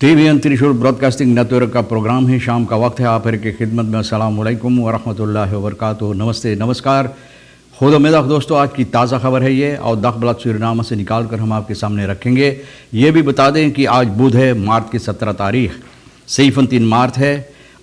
TVN त्रिशूल broadcasting network का programme है। शाम का वक्त है, आप की खिदमत में अस्सलाम वालेकुम व रहमतुल्लाहि व बरकातुहू। नमस्ते, नमस्कार, खुद उम्मीद दोस्तों। आज की ताज़ा खबर है ये, और दखबलात सूरीनाम से निकाल कर हम आपके सामने रखेंगे। ये भी बता दें कि आज बुध है, मार्च की 17 तारीख, सहीफन 3 मार्च है।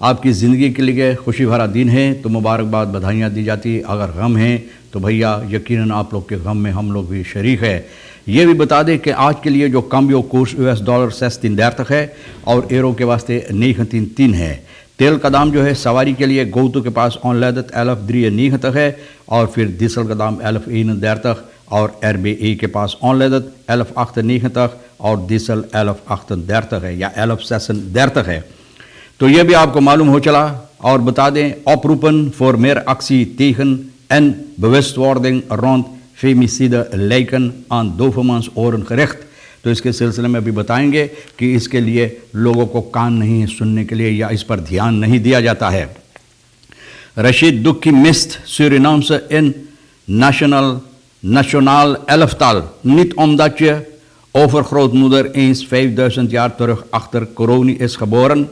आपकी ज़िंदगी के लिए खुशी भरा दिन है, तो मुबारकबाद, बधाइयाँ दी जाती। अगर गम है तो भैया यकीनन आप लोग के गम में हम लोग भी शरीक है। ये भी बता दें कि आज के लिए जो कम्बियो कोर्स US डॉलर 63 तक है और एरो के वास्ते 9-3 है। तेल का दाम जो है सवारी के लिए गोतु के पास ऑनलादत 11 तक है, और फिर डीजल का दाम 11 तक, और RBE के पास ऑनलादत 11 तक और डीजल 11 तक है या 11 तक है। तो ये भी आपको मालूम हो चला। और बता दें ऑपरूपन फॉर मेयर अक्सी tegen en bewustwording rond femicide lijken aan dovenmans oren gericht। तो इसके सिलसिले में भी बताएंगे कि इसके लिए लोगों को कान नहीं है सुनने के लिए, या इस पर ध्यान नहीं दिया जाता है। Rashid Dukki mist Surinaamse in nationaal elftal, niet omdat je overgrootmoeder eens 5000 jaar terug achter corona is geboren,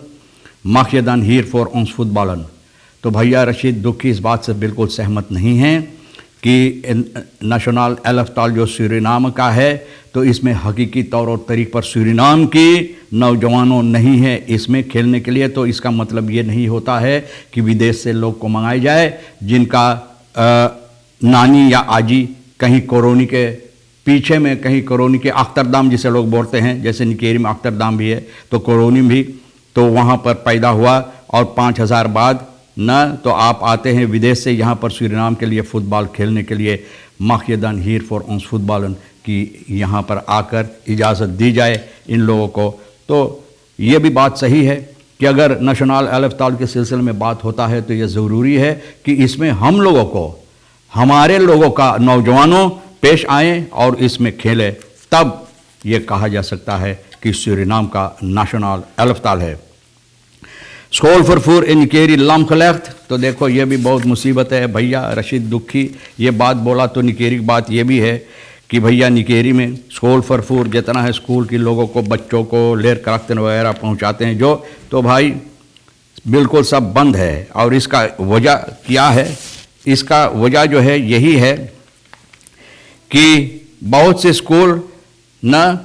mag je dan hier voor ons voetballen। तो भैया रशीद दुखी इस बात से बिल्कुल सहमत नहीं हैं कि नेशनल एलफ्ताल जो सूरीनाम का है, तो इसमें हकीकी तौर और तरीक़ पर सूरीनाम की नौजवानों नहीं है इसमें खेलने के लिए। तो इसका मतलब ये नहीं होता है कि विदेश से लोग को मंगाए जाए जिनका नानी या आजी कहीं कोरोनी के पीछे में, कहीं कोरोनी के अख्तरदाम जिसे लोग बोलते हैं, जैसे निकेरी में अख्तरदाम भी है तो कोरोनी भी, तो वहाँ पर पैदा हुआ और 5000 बाद न तो आप आते हैं विदेश से यहाँ पर सूरीनाम के लिए फ़ुटबॉल खेलने के लिए। माखियदान हीर फॉर ऑन्स फुटबॉलन की यहाँ पर आकर इजाज़त दी जाए इन लोगों को। तो ये भी बात सही है कि अगर नेशनल एलफ्ताल के सिलसिले में बात होता है तो ये ज़रूरी है कि इसमें हम लोगों को, हमारे लोगों का नौजवानों पेश आएँ और इसमें खेलें, तब ये कहा जा सकता है कि सूरीनाम का नेशनल एलफ्ताल है। स्कूल फरफूर इन केरी लम खलख्त। तो देखो ये भी बहुत मुसीबत है भैया। रशीद दुखी ये बात बोला तो निकेरी की बात ये भी है कि भैया निकेरी में स्कूल फरफूर जितना है स्कूल के लोगों को, बच्चों को लेर करख्तन वगैरह पहुंचाते हैं जो, तो भाई बिल्कुल सब बंद है। और इसका वजह क्या है? इसका वजह जो है यही है कि बहुत से स्कूल न,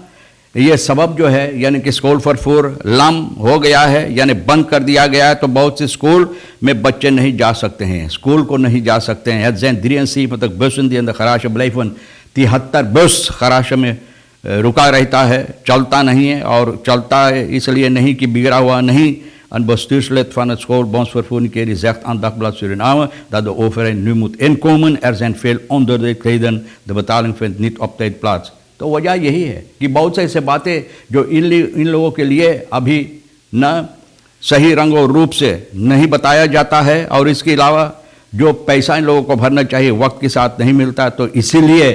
ये सबब जो है यानी कि स्कूल फरफूर लम हो गया है, यानी बंद कर दिया गया है। तो बहुत से स्कूल में बच्चे नहीं जा सकते हैं, स्कूल को नहीं जा सकते हैं। जैन द्रियंसी मतलब बसन दी अंदर खराश ब्लाइफन 73 बस खराश में रुका रहता है, चलता नहीं है। और चलता है इसलिए नहीं कि बिगड़ा हुआ नहीं। En bestuurslid van het schoolbondsvervoer Nikeri zegt aan Dagblad Suriname dat de overheid nu moet inkomen. Er zijn veel onderdrukheden, de betaling vindt niet op tijd plaats। तो वजह यही है कि बहुत से ऐसे बातें जो इन लोगों के लिए अभी न सही रंग और रूप से नहीं बताया जाता है, और इसके अलावा जो पैसा इन लोगों को भरना चाहिए वक्त के साथ नहीं मिलता। तो इसीलिए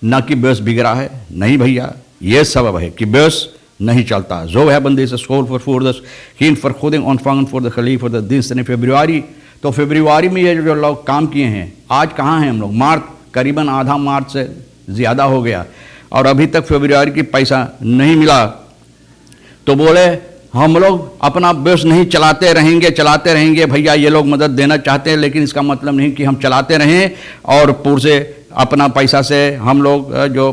न कि बस बिगड़ा है, नहीं भैया, ये सबब है कि बस नहीं चलता। जो है बंदे से school फरफूर geen vergoeding ontvangen voor de geleverde diensten in februari। तो फरवरी में ये जो लोग काम किए हैं, आज कहाँ हैं हम लोग? मार्च करीबन आधा मार्च से ज़्यादा हो गया और अभी तक फरवरी की पैसा नहीं मिला। तो बोले हम लोग अपना बस नहीं चलाते रहेंगे। भैया ये लोग मदद देना चाहते हैं, लेकिन इसका मतलब नहीं कि हम चलाते रहें और पुरजे अपना पैसा से हम लोग जो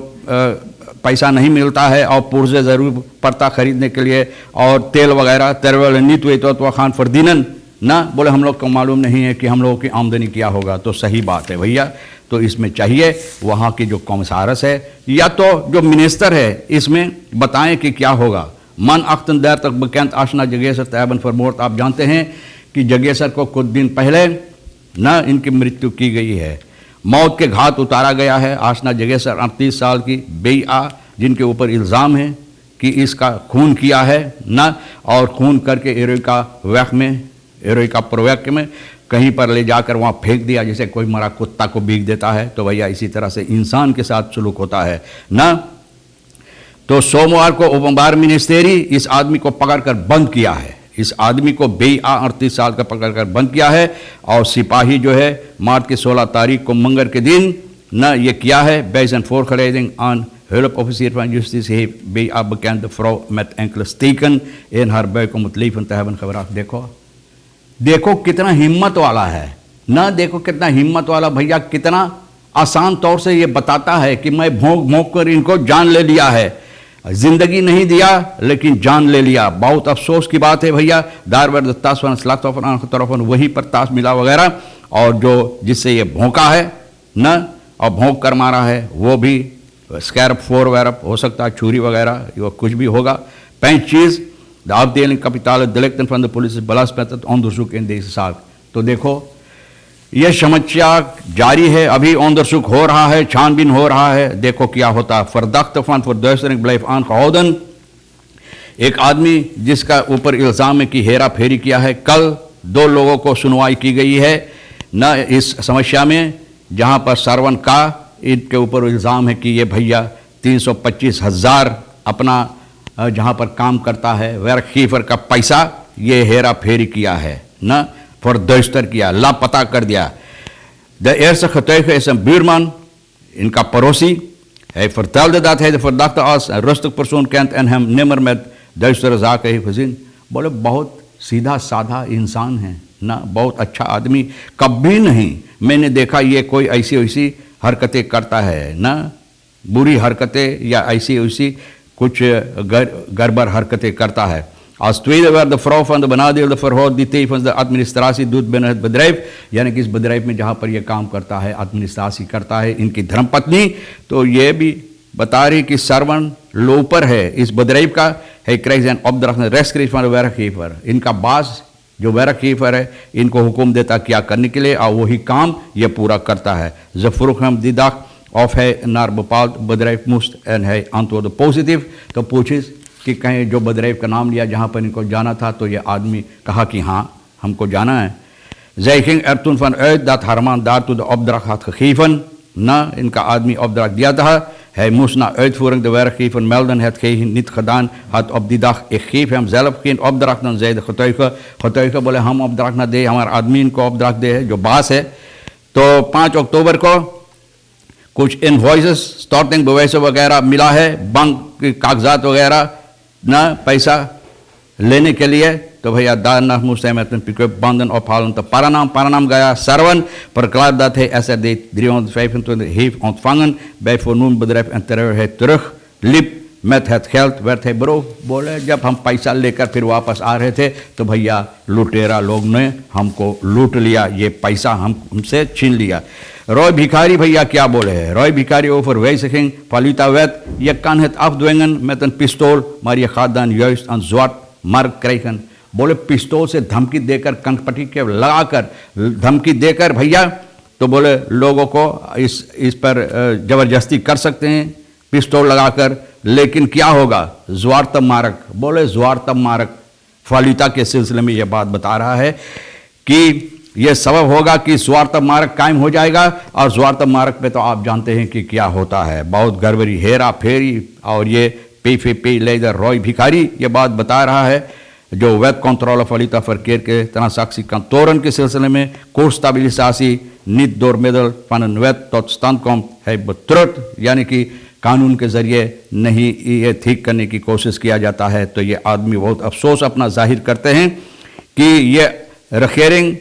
पैसा नहीं मिलता है और पुरजे ज़रूर पड़ता ख़रीदने के लिए, और तेल वगैरह तेरवल नीत हुई तो खान फरदीनन ना बोले हम लोग को मालूम नहीं है कि हम लोगों की आमदनी क्या होगा। तो सही बात है भैया। तो इसमें चाहिए वहाँ की जो कॉमसारस है या तो जो मिनिस्टर है इसमें बताएं कि क्या होगा। मन अख्तन देर तक बकैंत आशना जगेसर तैबन फरमोर्त। आप जानते हैं कि जगेसर को कुछ दिन पहले न इनकी मृत्यु की गई है, मौत के घाट उतारा गया है। आशना जगेसर 38 साल की बेइया, जिनके ऊपर इल्ज़ाम है कि इसका खून किया है न, और खून करके एरोइका प्रोवैक में कहीं पर ले जाकर वहाँ फेंक दिया, जैसे कोई मरा कुत्ता को बीग देता है। तो भैया इसी तरह से इंसान के साथ सलूक होता है ना। तो सोमवार को उपबार मिनिस्टेरी इस आदमी को पकड़कर बंद किया है। इस आदमी को बेइया 38 साल का पकड़कर बंद किया है। और सिपाही जो है मार्च की 16 तारीख को मंगर के दिन न ये किया है। बेजन फोर खरेदिंग ऑन hulpofficier van justitie heeft bij haar bekende vrouw met enkele steken in haar buik om het leven te hebben gebracht. देखो कितना हिम्मत वाला है ना, देखो कितना हिम्मत वाला भैया, कितना आसान तौर से ये बताता है कि मैं भोंक भोंक कर इनको जान ले लिया है, जिंदगी नहीं दिया लेकिन जान ले लिया। बहुत अफसोस की बात है भैया, दारवर ताश वही पर ताश मिला वगैरह, और जो जिससे ये भोंका है न और भोंक कर मारा है वो भी स्कैरप फोर वैरप हो सकता है, छुरी वगैरह, वो कुछ भी होगा। पैंच चीज़ de afdeling kapitale delicten van de politie belast met het onderzoek in deze zaak। तो देखो ये समस्या जारी है, अभी onderzoek हो रहा है, छानबीन हो रहा है, देखो क्या होता है। verdachte van verduistering blijft aangehouden, एक आदमी जिसका ऊपर इल्ज़ाम है कि हेरा फेरी किया है। कल 2 लोगों को सुनवाई की गई है न इस समस्या में, जहां पर सरवन का इनके ऊपर इल्ज़ाम है कि ये भैया 325,000 अपना जहाँ पर काम करता है werkgever का पैसा ये हेरा फेरी किया है न, verduister किया, लापता कर दिया। De eerste getuige is een buurman, इनका पड़ोसी। Hij vertelde dat hij de verdachte als een rustig persoon kent en hem nimmer met duistere zaken heeft gezien। बोले बहुत सीधा साधा इंसान है ना, बहुत अच्छा आदमी, कभी नहीं मैंने देखा ये कोई ऐसी वैसी हरकतें करता है ना, बुरी हरकतें या ऐसी वैसी कुछ गड़बड़ हरकतें करता है। Als tweede werd de vrouw van de benadeelde verhoord die tevens de administratie doet binnen het bedrijf, यानी कि इस bedrijf में जहाँ पर ये काम करता है, एडमिनिस्ट्रेशन करता है, इनकी धर्मपत्नी। तो ये भी बता रही कि सरवन लोपर है इस bedrijf का, hij krijgt zijn opdracht rechtstreeks van de werkgever। इनका बास जो werkgever है इनको हुक्म देता क्या करने के लिए और वही काम ये पूरा करता है। Ze vroeg hem die dag of hij naar bepaald bedrijf moest en hij antwoordde positief। तो पूछी कि कहीं जो bedrijf का नाम लिया जहाँ पर इनको जाना था, तो ये आदमी कहा कि हाँ हमको जाना है। Zij ging er toen van uit dat haar man daartoe de opdracht had gegeven, na इनका आदमी opdracht दिया था। Hij moest na uitvoering de werkgever melden, hetgeen hij niet gedaan had op die dag। Ik geef hem zelf geen opdracht, dan zei de getuige बोले हम opdracht ना दे, हमारा आदमी इनको opdracht दे, जो बास है। तो 5 अक्टूबर को कुछ इनवॉइसेस, स्टॉर्टिंग bewijzen वगैरह मिला है, बैंक के कागजात वगैरह ना पैसा लेने के लिए। तो भैया daarna moest hij met een pick-up banden ophalen te Paranam gaya। Sarwan verklaart dat hij SRD 325 heeft ontvangen bij vernoemd bedrijf en terwijl hij terugliep met het geld werd hij beroofd। बोले जब हम पैसा लेकर फिर वापस आ रहे थे तो भैया लुटेरा लोग ने हमको लूट लिया, ये पैसा हमसे छीन लिया। Roy Bhikari भैया क्या बोले हैं, Roy Bhikari over wijziging valuta-wet, je kan het afdwingen met een pistool, maar je gaat dan juist een zwart markt krijgen। बोले पिस्तौल से धमकी देकर, कंकपट्टी के लगाकर धमकी देकर भैया, तो बोले लोगों को इस पर जबरदस्ती कर सकते हैं पिस्तौल लगाकर, लेकिन क्या होगा ज्वार्त मारक। बोले ज्वार्त मारक फालूता के सिलसिले में यह बात बता रहा है कि यह सबब होगा कि स्वार्थ मार्ग कायम हो जाएगा। और स्वार्थ मार्ग पे तो आप जानते हैं कि क्या होता है, बहुत गड़बड़ी, हेरा फेरी। और ये पे लेदर रॉय भिखारी ये बात बता रहा है, जो वेब कंट्रोल valuta verkeer के transactiekantoren के सिलसिले में koersstabilisatie niet door middel van een wet tot stand komt। है betreurt, यानी कि कानून के ज़रिए नहीं ये ठीक करने की कोशिश किया जाता है। तो ये आदमी बहुत अफसोस अपना जाहिर करते हैं कि ये regering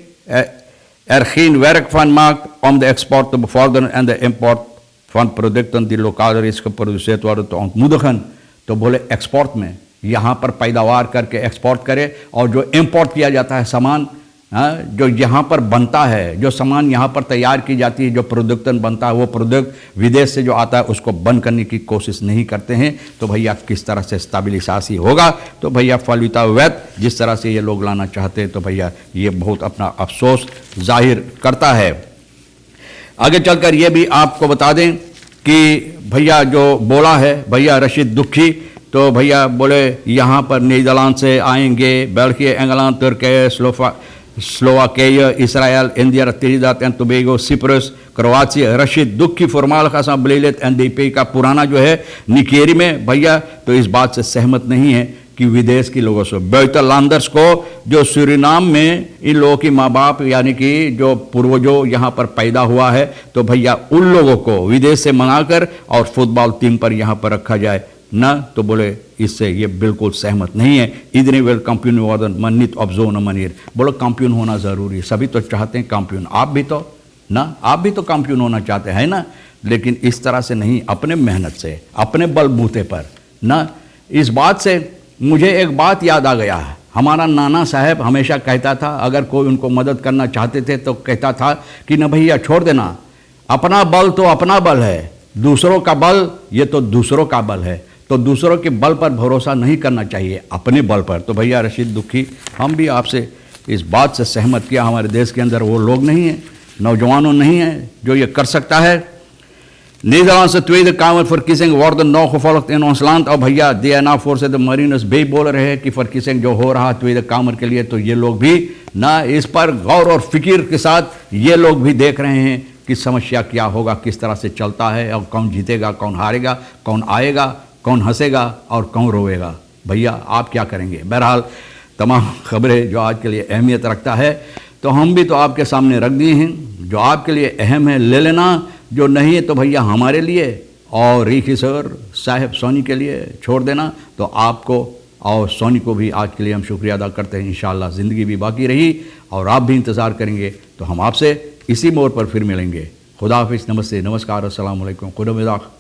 er geen werk van maakt om de export te bevorderen en de import van producten die lokaal reeds geproduceerd worden te ontmoedigen। तो बोले एक्सपोर्ट में यहाँ पर पैदावार करके एक्सपोर्ट करे, और जो इंपोर्ट किया जाता है सामान, जो यहाँ पर बनता है, जो सामान यहाँ पर तैयार की जाती है, जो प्रोडक्टन बनता है, वो प्रोडक्ट विदेश से जो आता है उसको बंद करने की कोशिश नहीं करते हैं। तो भैया किस तरह से स्टेबिलिसासी होगा। तो भैया फालूता वैद जिस तरह से ये लोग लाना चाहते हैं, तो भैया ये बहुत अपना अफसोस जाहिर करता है। आगे चलकर ये भी आपको बता दें कि भैया जो बोला है भैया रशीद दुखी, तो भैया बोले यहाँ पर नीदरलैंड से आएंगे, बेल्जियम, इंग्लैंड, तुर्की, Slowakije, Israël, India, Trinidad and Tobago, Cyprus, Croatia. Rashid दुखी फॉर्मल असेंबली NDP का पुराना जो है निकेरी में भैया, तो इस बात से सहमत नहीं है कि विदेश के लोगों से बेतलांदर्स को जो सूरीनाम में इन लोगों की माँ बाप यानी कि जो पूर्वजों यहाँ पर पैदा हुआ है, तो भैया उन लोगों को विदेश से मंगाकर और फुटबॉल टीम पर यहाँ पर रखा जाए ना, तो बोले इससे ये बिल्कुल सहमत नहीं है। इतने वेल कंप्यून वादन मनित ऑब्जोन मनीर, बोलो कंप्यून होना ज़रूरी है, सभी तो चाहते हैं कंप्यून, आप भी तो ना, आप भी तो कंप्यून होना चाहते हैं ना, लेकिन इस तरह से नहीं, अपने मेहनत से, अपने बलबूते पर ना। इस बात से मुझे एक बात याद आ गया है, हमारा नाना साहब हमेशा कहता था, अगर कोई उनको मदद करना चाहते थे तो कहता था कि न भैया छोड़ देना, अपना बल तो अपना बल है, दूसरों का बल ये तो दूसरों का बल है, तो दूसरों के बल पर भरोसा नहीं करना चाहिए, अपने बल पर। तो भैया रशीद दुखी, हम भी आपसे इस बात से सहमत किया, हमारे देश के अंदर वो लोग नहीं हैं, नौजवानों नहीं हैं जो ये कर सकता है। Nederlandse Tweede Kamerverkiezing worden nog gevolgd in ons land। और भैया DNA-voorzitter Marinus Bey बोल रहे हैं कि वर्किसिंग जो हो रहा ट्वेद कामर के लिए, तो ये लोग भी ना इस पर गौर और फिक्र के साथ ये लोग भी देख रहे हैं कि समस्या क्या होगा, किस तरह से चलता है और कौन जीतेगा, कौन हारेगा, कौन आएगा, कौन हंसेगा और कौन रोएगा। भैया आप क्या करेंगे। बहरहाल तमाम खबरें जो आज के लिए अहमियत रखता है तो हम भी तो आपके सामने रख दिए हैं, जो आपके लिए अहम है ले लेना, जो नहीं है तो भैया हमारे लिए और रीखी सर साहब सोनी के लिए छोड़ देना। तो आपको और सोनी को भी आज के लिए हम शुक्रिया अदा करते हैं। इंशाअल्लाह ज़िंदगी भी बाकी रही और आप भी इंतज़ार करेंगे तो हम आपसे इसी मोड़ पर फिर मिलेंगे। खुदा हाफिज़, नमस्ते, नमस्कार, अस्सलाम वालेकुम, खुदा मिज़ाक।